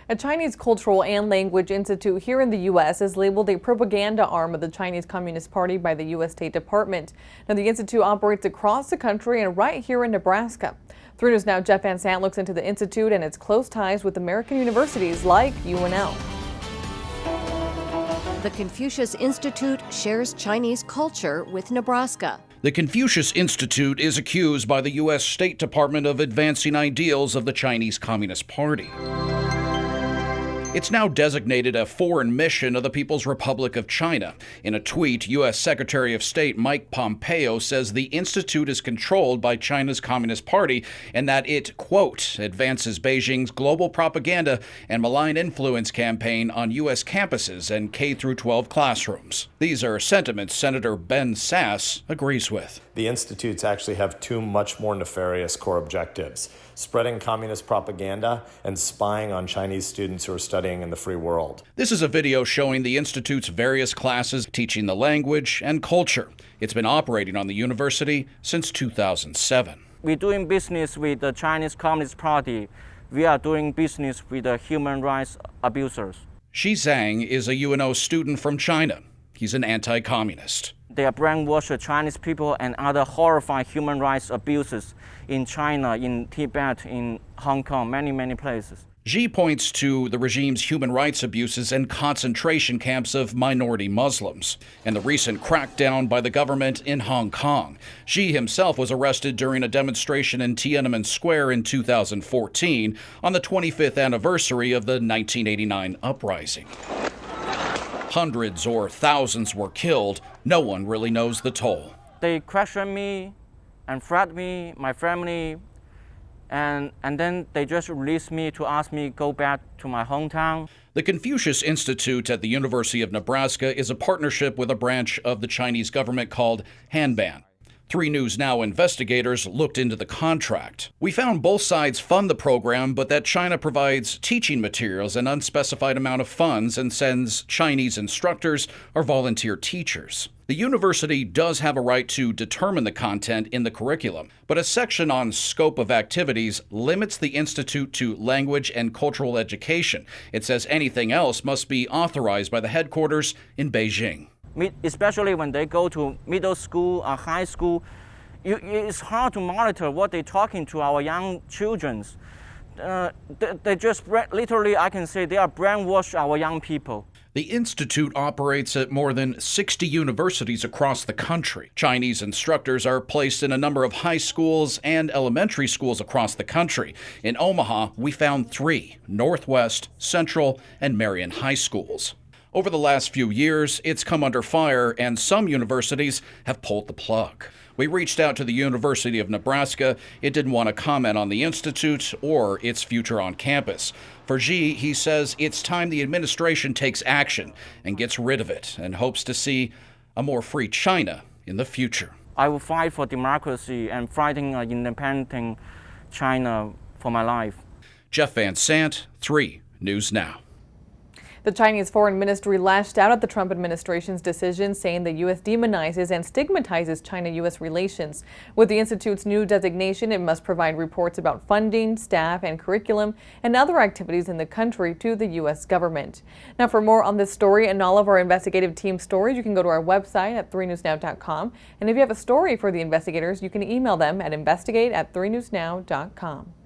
A Chinese Cultural and Language Institute here in the U.S. is labeled a propaganda arm of the Chinese Communist Party by the U.S. State Department. Now, the institute operates across the country and right here in Nebraska. 3 News Now Jeff Van Sant looks into the institute and its close ties with American universities like UNL. The Confucius Institute shares Chinese culture with Nebraska. The Confucius Institute is accused by the U.S. State Department of advancing ideals of the Chinese Communist Party. It's now designated a foreign mission of the People's Republic of China. In a tweet, U.S. Secretary of State Mike Pompeo says the institute is controlled by China's Communist Party and that it, quote, advances Beijing's global propaganda and malign influence campaign on U.S. campuses and K-12 classrooms. These are sentiments Senator Ben Sasse agrees with. The institutes actually have two much more nefarious core objectives: spreading communist propaganda and spying on Chinese students who are studying in the free world. This is a video showing the institute's various classes teaching the language and culture. It's been operating on the university since 2007. We're doing business with the Chinese Communist Party. We are doing business with the human rights abusers. Xi Zhang is a UNO student from China. He's an anti-communist. They are brainwashed the Chinese people and other horrifying human rights abuses in China, in Tibet, in Hong Kong, many places. Xi points to the regime's human rights abuses and concentration camps of minority Muslims and the recent crackdown by the government in Hong Kong. Xi himself was arrested during a demonstration in Tiananmen Square in 2014 on the 25th anniversary of the 1989 uprising. Hundreds or thousands were killed. No one really knows the toll. They questioned me and threatened me, my family, and then they just released me to ask me to go back to my hometown. The Confucius Institute at the University of Nebraska is a partnership with a branch of the Chinese government called Hanban. 3 News Now investigators looked into the contract. We found both sides fund the program, but that China provides teaching materials an unspecified amount of funds and sends Chinese instructors or volunteer teachers. The university does have a right to determine the content in the curriculum, but a section on scope of activities limits the institute to language and cultural education. It says anything else must be authorized by the headquarters in Beijing. Especially when they go to middle school or high school, it's hard to monitor what they're talking to our young children. They just literally, I can say, they are brainwashed our young people. The institute operates at more than 60 universities across the country. Chinese instructors are placed in a number of high schools and elementary schools across the country. In Omaha, we found 3 Northwest, Central, and Marion high schools. Over the last few years, it's come under fire, and some universities have pulled the plug. We reached out to the University of Nebraska. It didn't want to comment on the institute or its future on campus. For Xi, he says it's time the administration takes action and gets rid of it, and hopes to see a more free China in the future. I will fight for democracy and fighting an independent China for my life. Jeff Van Sant, 3 News Now. The Chinese Foreign Ministry lashed out at the Trump administration's decision, saying the U.S. demonizes and stigmatizes China-U.S. relations. With the institute's new designation, it must provide reports about funding, staff, and curriculum, and other activities in the country to the U.S. government. Now, for more on this story and all of our investigative team stories, you can go to our website at 3newsnow.com. And if you have a story for the investigators, you can email them at investigate@3newsnow.com.